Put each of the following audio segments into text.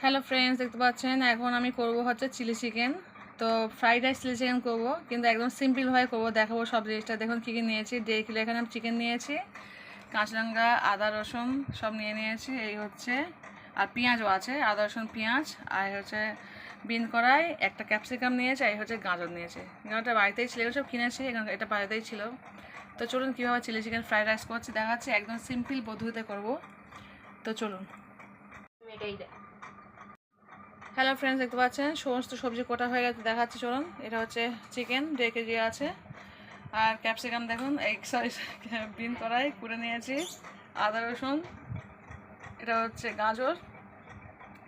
Hello friends, দেখতে পাচ্ছেন এখন আমি করব হচ্ছে চিলি চিকেন। তো ফ্রাইড রাইস চিলি চিকেন করব, কিন্তু একদম সিম্পলভাবে করব, দেখাবো সব জিনিসটা। দেখুন কী কী নিয়েছি। 1.5 কিলো এখানে আমি চিকেন নিয়েছি, কাঁচা লঙ্কা, আদা রসুন সব নিয়ে নিয়েছি, এই হচ্ছে। আর পেঁয়াজও আছে, আদা রসুন পেঁয়াজ। আর হচ্ছে বিন কড়াই, একটা ক্যাপসিকাম নিয়েছি, এই হচ্ছে গাজর নিয়েছি। গাজরটা বাড়িতেই ছিল, এগুলো সব কিনেছি, এটা বাড়িতেই ছিল। তো চলুন কীভাবে চিলি চিকেন ফ্রাইড রাইস করছি দেখাচ্ছি, একদম সিম্পল পদ্ধতিতে করব। তো চলুন। হ্যালো ফ্রেন্ডস, দেখতে পাচ্ছেন সমস্ত সবজি কোটা হয়ে গেছে, দেখাচ্ছি চলুন। এটা হচ্ছে চিকেন 1.5 কেজি আছে, আর ক্যাপসিকাম দেখুন, সরি বিন কড়াই কুড়ে নিয়েছি, আদা রসুন, এটা হচ্ছে গাজর,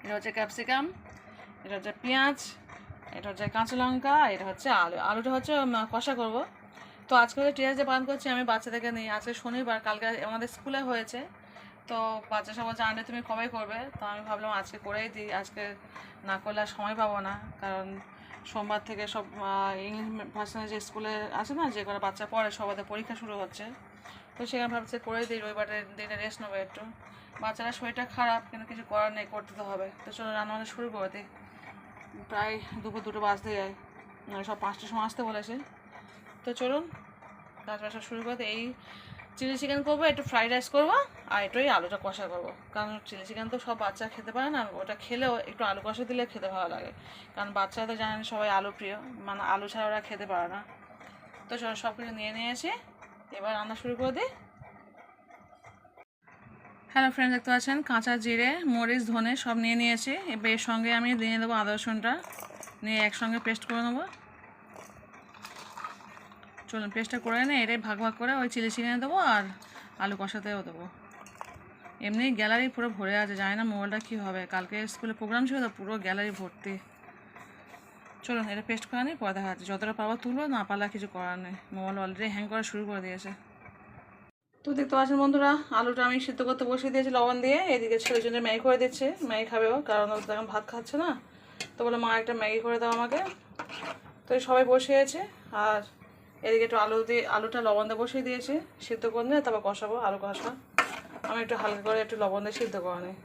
এটা হচ্ছে ক্যাপসিকাম, এটা হচ্ছে পেঁয়াজ, এটা হচ্ছে কাঁচা লঙ্কা, এটা হচ্ছে আলুটা হচ্ছে কষা করব। তো আজকে টিচার্স ডে পালন করছি আমি বাচ্চাদেরকে নিয়ে। আজকে শনিবার, কালকে আমাদের স্কুলে হয়েছে। তো বাচ্চা সব বলছে আন্টি তুমি কবে করবে, তো আমি ভাবলাম আজকে করেই দিই। আজকে না করলে আর সময় পাবো না, কারণ সোমবার থেকে সব ইংলিশ ভার্সনে যে স্কুলে আছে না, যে করে বাচ্চা পড়ে, সবাদের পরীক্ষা শুরু হচ্ছে। তো সেখানে ভাবছে করেই দিই, রবিবারের দিনে রেস্ট নেবো একটু। বাচ্চারা শরীরটা খারাপ, কিন্তু কিছু করার নেই, করতে তো হবে। তো চলো রান্নাবান্না শুরু করে দিই। প্রায় দুপুর 2টো বাজতে যায়, সব 5টার সময় আসতে বলেছে। তো চলুন কাজ বাসা শুরু করতে। এই চিলি চিকেন করবো, একটু ফ্রাইড রাইস করবো, আর একটুই আলুটা কষা করবো। কারণ চিলি চিকেন তো সব বাচ্চা খেতে পারে না, ওটা খেলেও একটু আলু কষা দিলে খেতে ভালো লাগে। কারণ বাচ্চারা তো জানেন সবাই আলু প্রিয়, মানে আলু ছাড়া ওরা খেতে পারে না। তো চলো সব কিছু নিয়ে নিয়েছি, এবার রান্না শুরু করে দিই। হ্যালো ফ্রেন্ড, দেখতে পাচ্ছেন কাঁচা জিরে, মরিচ, ধনে সব নিয়ে নিয়েছি। এবার এর সঙ্গে আমি দিয়ে দেবো আদা রসুনটা, নিয়ে একসঙ্গে পেস্ট করে নেবো। চলুন পেস্টটা করে নিয়ে এটাই ভাগ ভাগ করে ওই চিলি চিকেনে দেবো, আর আলু কষাতেও দেবো। এমনি গ্যালারি পুরো ভরে আছে, জানি না মোবাইলটা কী হবে, কালকে স্কুলে প্রোগ্রাম ছিল তো পুরো গ্যালারি ভর্তি। চলুন এটা পেস্ট করে নিই, পরে দেখা যাচ্ছে। যতটা পাবো তুলবো, না পারলে কিছু করার নেই, মোবাইল অলরেডি হ্যাং করা শুরু করে দিয়েছে। তো দেখতে পাচ্ছেন বন্ধুরা, আলুটা আমি সিদ্ধ করতে বসিয়ে দিয়েছি লবণ দিয়ে। এদিকে ছেলের জন্য ম্যাগি করে দিচ্ছে, ম্যাগি খাবে ও, কারণ ও এখন ভাত খাচ্ছে না। তো বলে মা একটা ম্যাগি করে দাও আমাকে। তো সবাই বসিয়েছে, আর এদিকে একটু আলুটা লবণ দিয়ে বসিয়ে দিয়েছি, সিদ্ধ করে নিয়ে তারপর কষাবো, আলু কষা। আমি একটু হালকা করে একটু লবণ দিয়ে সিদ্ধ করে নিই,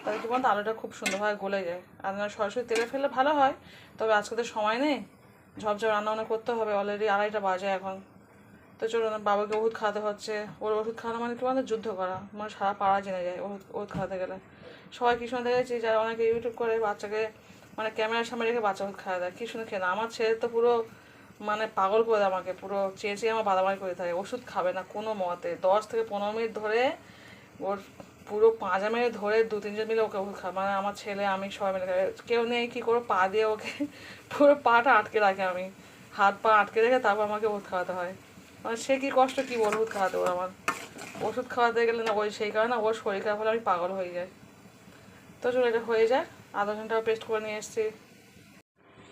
তাহলে কি বলতো আলুটা খুব সুন্দরভাবে গলে যায়। আর সরাসরি তেলে ফেললে ভালো হয়, তবে আজকে তো সময় নেই, ঝপঝপ রান্নাবান্না করতে হবে, অলরেডি 2:30 বাজে এখন। তো চলুন, বাবাকে ওষুধ খাওয়াতে হচ্ছে। ওর ওষুধ খাওয়ানো মানে কি বলতো যুদ্ধ করা, মানে সারা পাড়া জেনে যায় ওষুধ খাওয়াতে গেলে। সবাই কি শুনে দেখেছি, যারা অনেকে ইউটিউব করে বাচ্চাকে মানে ক্যামেরার সামনে রেখে বাচ্চা ওষুধ খাওয়া দেয়, কি শুনে খেয়ে না। আমার ছেলে তো পুরো মানে পাগল করে দেয় আমাকে, পুরো চেয়ে চেয়ে আমার বাদামারি করে থাকে। ওষুধ খাবে না কোনো মতে, 10 থেকে 15 মিনিট ধরে ওর পুরো পাঁজা মেরে ধরে 2-3 জন মিলে ওকে ওষুধ খাবে। মানে আমার ছেলে আমি সবাই মিলে কেউ নেই, কী করে পা দিয়ে ওকে পুরো পাটা আটকে রাখে, আমি হাত পা আটকে রেখে তারপর আমাকে ওষুধ খাওয়াতে হয়। মানে সে কী কষ্ট, কী বল ওষুধ খাওয়াতে ওর আমার। ওষুধ খাওয়াতে গেলে না ওই সেই কারণে ওর শরীর খারাপ হলে আমি পাগল হয়ে যাই। তো চলো এটা হয়ে যায়। আদা রসুনটাও পেস্ট করে নিয়ে এসেছি,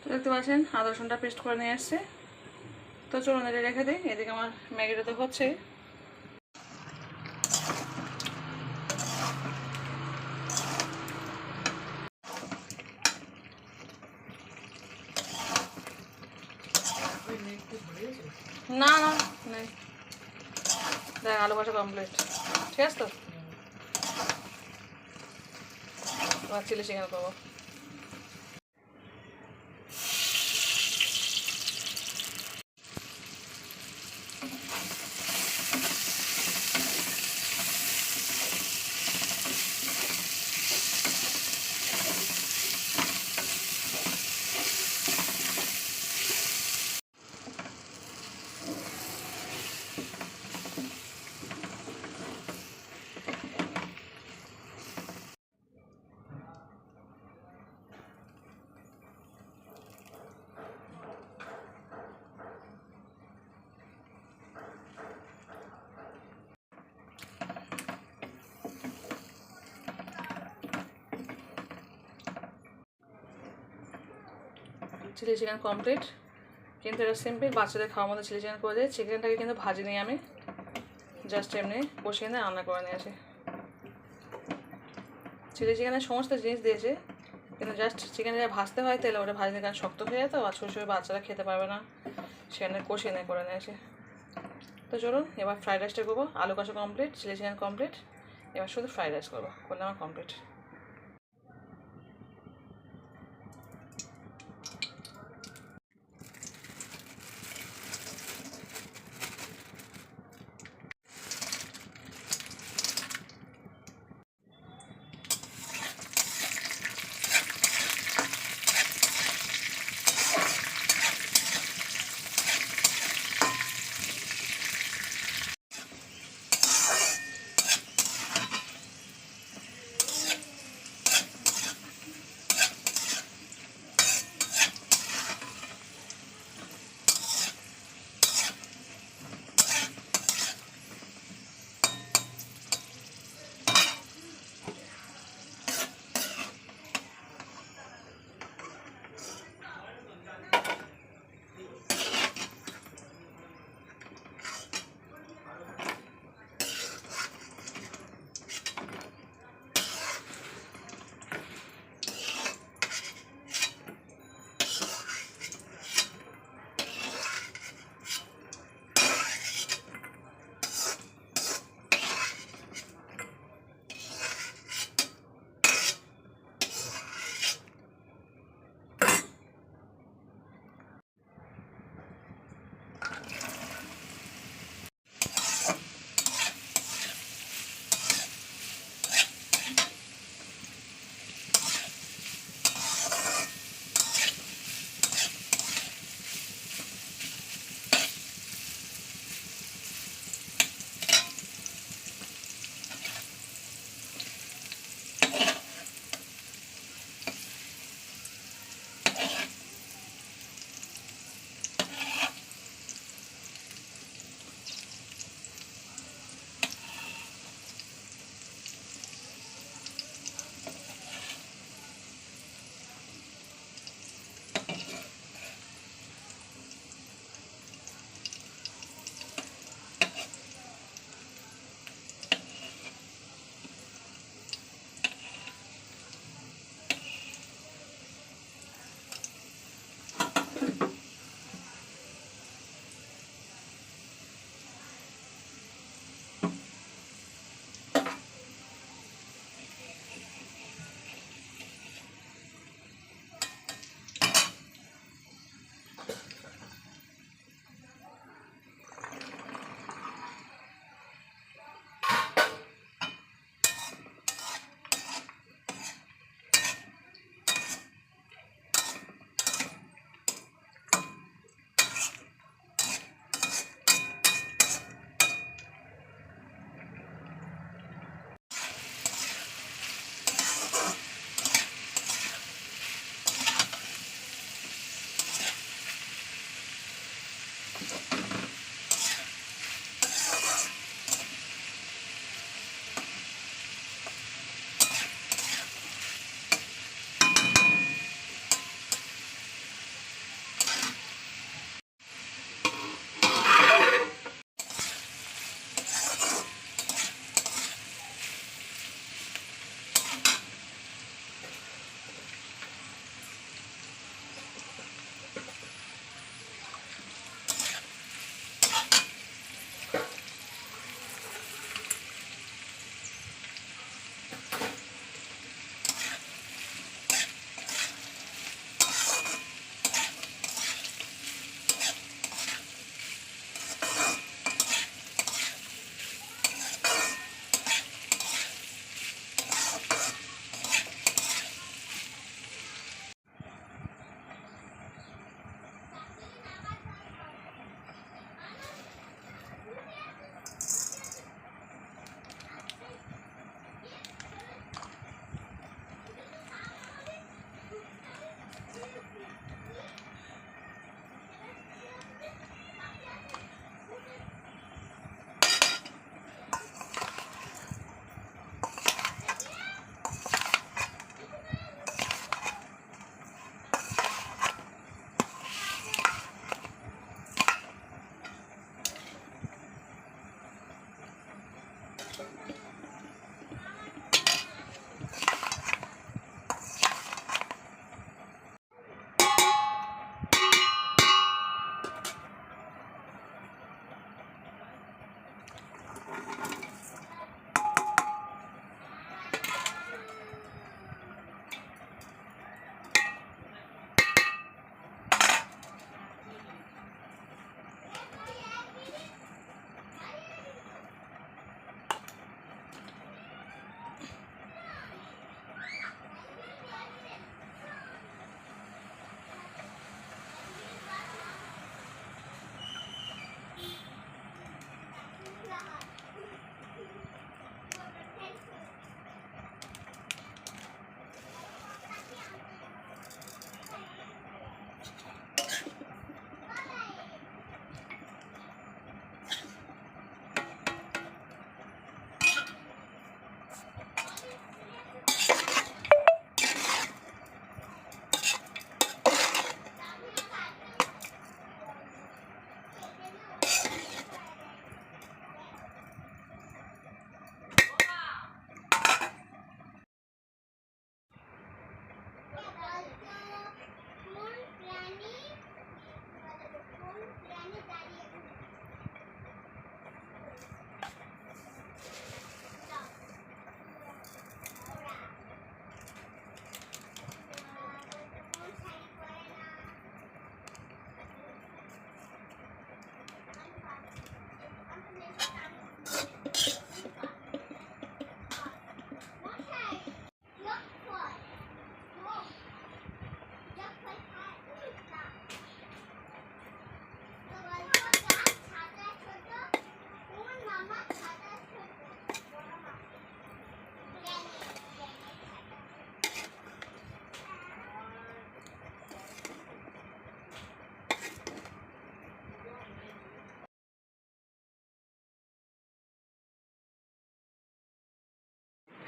তো দেখতে পাচ্ছেন আদা রসুনটা পেস্ট করে নিয়ে এসছে। তো চলুন এটা রেখে দিই, এদিকে আমার ম্যাগিটা তো হচ্ছে। না না নেই, দেখ আলু ভাজা কমপ্লিট, ঠিক আছে। তো এবার চিলি চিকেন করবো। চিলি চিকেন কমপ্লিট, কিন্তু এটা সিম্পল বাচ্চাদের খাওয়ার মধ্যে চিলি চিকেন করে দিই। চিকেনটাকে কিন্তু ভাজিনি আমি, জাস্ট এমনি কষিয়ে নিয়ে রান্না করে নিয়েছি। চিলি চিকেনের সমস্ত জিনিস দিয়েছি, কিন্তু জাস্ট চিকেন যেটা ভাজতে হয় তেলে, ওটা ভাজিনি, কারণ শক্ত হয়ে যেত আর ছোটো ছোটো বাচ্চারা খেতে পারবে না, সেখানে কষিয়ে নিয়ে করে নিয়েছি। তো চলুন এবার ফ্রাইড রাইসটা করবো। আলু কষা কমপ্লিট, চিলি চিকেন কমপ্লিট, এবার শুধু ফ্রাইড রাইস করবো, করলে আমার কমপ্লিট।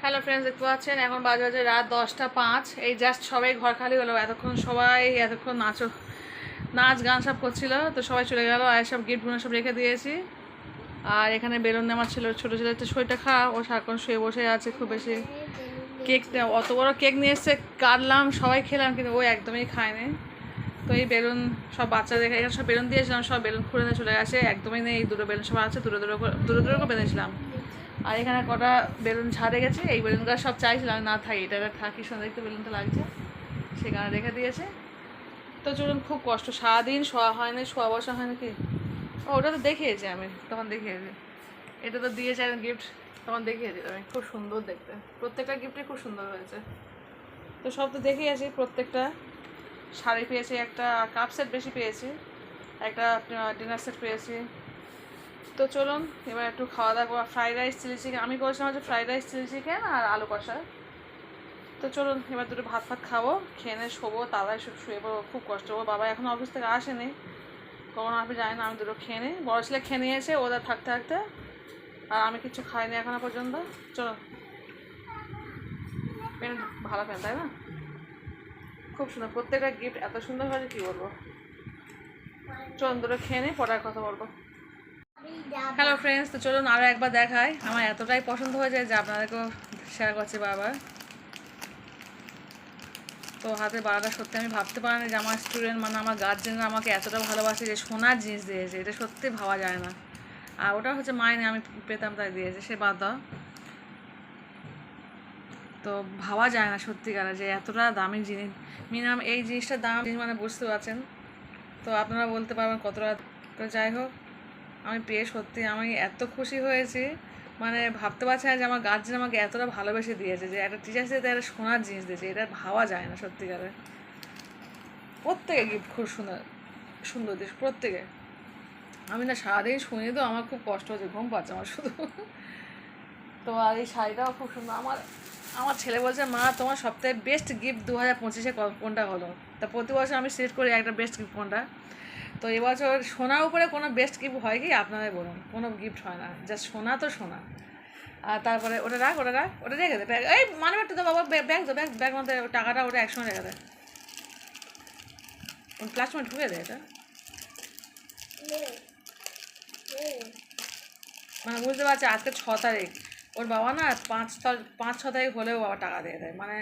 হ্যালো ফ্রেন্ডস, দেখতে পাচ্ছেন এখন বাজে বাজে রাত 10টা 5। এই জাস্ট সবাই ঘর খালি হলো। এতক্ষণ নাচ গান সব করছিল, তো সবাই চলে গেল। আর সব গিফটগুলো সব রেখে দিয়েছি। আর এখানে বেলুন নেওয়ার ছিল, ছোটো ছেলে একটা শরীরটা খারাপ, ও সারাক্ষণ শুয়ে বসে আছে। খুব বেশি কেকটা অত বড় কেক নিয়ে এসছে, কাটলাম, সবাই খেলাম, কিন্তু ও একদমই খায়নি। তো এই বেলুন সব বাচ্চাদের এখানে সব বেলুন দিয়েছিলাম, সব বেলুন খুলে নিয়ে চলে গেছে। একদমই নেই, এই দুটো বেলুন সব আছে, দূরে করে বেঁধেছিলাম। আর এখানে কটা বেলুন ঝাড়ে গেছে, এই বেলুনগুলো সব চাইছিলাম না থাকি, এটা থাকি, সুন্দর দেখতে বেলুনটা লাগছে, সেখানে রেখে দিয়েছে। তো চলুন, খুব কষ্ট, সারাদিন শোয়া হয়নি, শোয়া বসা হয়নি কি। ওটা তো দেখিয়েছি আমি, তখন দেখিয়েছি। এটা তো দিয়েছে গিফট, তখন দেখিয়েছি আমি। খুব সুন্দর দেখতে, প্রত্যেকটা গিফটই খুব সুন্দর হয়েছে। তো সব তো দেখিয়েছি, প্রত্যেকটা শাড়ি পেয়েছি, একটা কাপ সেট বেশি পেয়েছি, একটা ডিনার সেট পেয়েছি। তো চলুন এবার একটু খাওয়া দাওয়া করবো। ফ্রাইড রাইস চিলি চিকেন আমি করেছিলাম, হচ্ছে ফ্রাইড রাইস চিলি চিকেন আর আলু কষা। তো চলুন এবার দুটো ভাত খাবো, খেয়ে নিয়ে শোবো, তাড়াতাড়ি শুয়ে পড়বো। খুব কষ্ট, ওর বাবা এখনও অফিস থেকে আসেনি, কখন আসবে জানি না। আমি দুটো খেয়ে নিই, বড়ো ছেলে খেয়ে নিয়েছে ওদের থাকতে থাকতে, আর আমি কিছু খাইনি এখনো পর্যন্ত। চলো, পেন ভালো পেন, তাই না? খুব সুন্দর, প্রত্যেকটা গিফট এত সুন্দর হয়েছে কী বলবো। চলুন দুটো খেয়ে নিই, পরে কথা বলবো। হ্যালো ফ্রেন্ডস, তো চলুন আরও একবার দেখাই। আমার এতটাই পছন্দ হয়েছে যে আপনাদেরকেও শেয়ার করছি বারবার। তো হাতের বাড়াটা সত্যি আমি ভাবতে পারিনি যে আমার স্টুডেন্ট, মানে আমার গার্জেনরা আমাকে এতটা ভালোবাসে, যে সোনার জিনিস দিয়েছে, এটা সত্যি ভাবা যায় না। আর ওটা হচ্ছে মাইনে আমি পেতাম তাই দিয়েছে, সে বাদ দাও। তো ভাবা যায় না সত্যিকারে যে এতটা দামি জিনিস, মিনিমাম এই জিনিসটার দাম মানে বুঝতে পারছেন। তো আপনারা বলতে পারবেন কতটা। তো যাই হোক, আমি পেয়ে সত্যি আমি এত খুশি হয়েছি, মানে ভাবতে পারছি না যে আমার গার্জেন আমাকে এতটা ভালোবেসে দিয়েছে, যে একটা টিচার্স ডেতে একটা সোনার জিনিস দিয়েছে, এটা ভাবা যায় না সত্যিকারে। প্রত্যেকে গিফট খুব সুন্দর সুন্দর দিস, প্রত্যেকে। আমি না সারাদিন শুনি, তো আমার খুব কষ্ট হচ্ছে, ঘুম পাচ্ছে আমার শুধু। তো আর এই শাড়িটাও খুব সুন্দর। আমার আমার ছেলে বলছে, মা তোমার সবথেকে বেস্ট গিফট 2025-এ কোনটা হলো? তা প্রতি বছর আমি সিলেক্ট করি একটা বেস্ট গিফট কোনটা। তো এবছর সোনার উপরে কোনো বেস্ট গিফট হয় কি আপনাদের বলুন? কোনো গিফট হয় না, জাস্ট সোনা তো সোনা। আর তারপরে ওটা রাখ, ওটা রেখে দে, ব্যাগ, এই মানে একটু তো বাবা, ব্যাগ তো ব্যাগ মধ্যে টাকাটা ওটা একসঙ্গে রেখে দেয়, প্লাস্টিক ঢুকে দেয় এটা। মানে বুঝতে পারছি আজকে 6 তারিখ, ওর বাবা না 5-6 তারিখ হলেও বাবা টাকা দিয়ে দেয়, মানে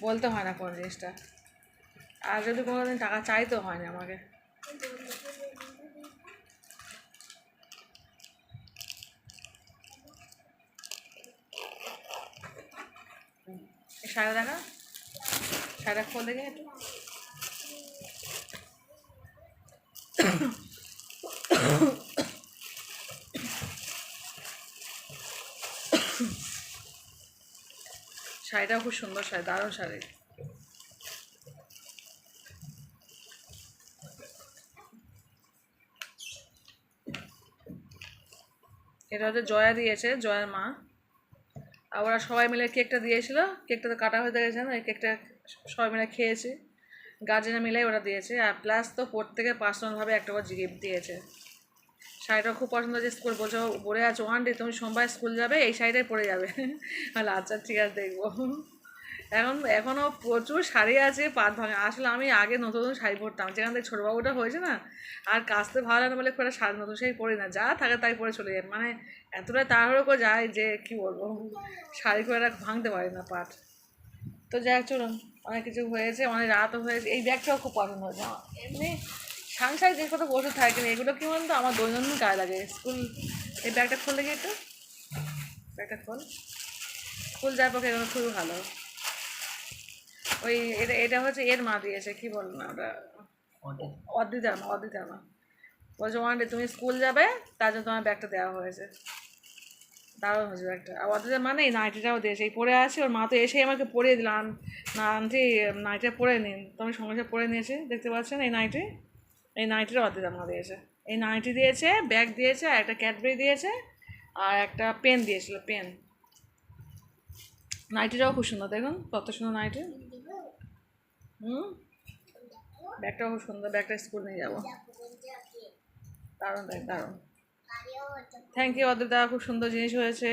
বলতে হয় না কোন জিনিসটা। আর যদি কোনো দিন টাকা চাইতেও হয় না আমাকে। এই শাড়িটা দেখা, শাড়িটা খোল দেখে একটু। শাড়িটাও খুব সুন্দর শাড়ি, দারুণ শাড়ি। এটা হচ্ছে জয়া দিয়েছে, জয়ার মা। আর ওরা সবাই মিলে কেকটা দিয়েছিল, কেকটা তো কাটা হয়ে গেছে না, এই কেকটা সবাই মিলে খেয়েছি, গার্জেনে মিলে ওরা দিয়েছে। আর প্লাস তো প্রত্যেকে পার্সোনালভাবে একটা করে গিফট দিয়েছে। শাড়িটা খুব পছন্দ হয়েছে, স্কুল বলছে, পরে আছে ওয়ান ডে তুমি সোমবার স্কুল যাবে এই শাড়িটাই পরে যাবে। তাহলে আচ্ছা ঠিক আছে, দেখবো। এখনও প্রচুর শাড়ি আছে, পাত ভাঙা। আসলে আমি আগে নতুন নতুন শাড়ি পরতাম, যেখান থেকে ছোটোবাবুটা হয়েছে না, আর কাচতে ভালো লাগে না বলে খুব একটা শাড়ি নতুন শাড়ি পরি না, যা থাকে তাই পরে চলে যায়। মানে এতটাই তাড়াহুড়ো করে যায় যে কি বলবো, শাড়ি খুব একটা ভাঙতে পারি না পাট। তো যাই হোক, চলুন, অনেক কিছু হয়েছে, অনেক রাতও হয়েছে। এই ব্যাগটাও খুব পছন্দ হয়েছে আমার। এমনি সাংসারিক জিনিসপত্র বসে থাকে না, এগুলো কি বলুন তো আমার দৈনন্দিন কাজে লাগে। স্কুল, এই ব্যাগটা খুললে কি একটু, ব্যাগটা খোল, স্কুল যাওয়ার পক্ষে এগুলো খুবই ভালো। ওই এটা এটা হচ্ছে এর মা দিয়েছে, কি বল না ওটা, অদ্রিতার মা বলছে, ওয়ান ডে তুমি স্কুল যাবে, তার জন্য তোমার ব্যাগটা দেওয়া হয়েছে। দারুণ হয়েছে ব্যাগটা। আর অদ্রিতার মানে এই নাইটিটাও দিয়েছে, এই পরে আছে, ওর মা তো এসেই আমাকে পরিয়ে দিলাম, না আন্টি নাইটিটা পরে নিন। তো আমি সঙ্গে সঙ্গে পরে নিয়েছি, দেখতে পাচ্ছেন এই নাইটিটা অদ্রিতার মা দিয়েছে। এই নাইটি দিয়েছে, ব্যাগ দিয়েছে, আর একটা ক্যাডবেরি দিয়েছে, আর একটা পেন দিয়েছিল, পেন। নাইটিটাও খুব সুন্দর, দেখুন কত সুন্দর নাইটি। ব্যাগটাও খুব সুন্দর, ব্যাগটা স্কুল নিয়ে যাবো। দারুণ ব্যাগ, দারুণ। থ্যাংক ইউ অদ্রিতা, খুব সুন্দর জিনিস হয়েছে।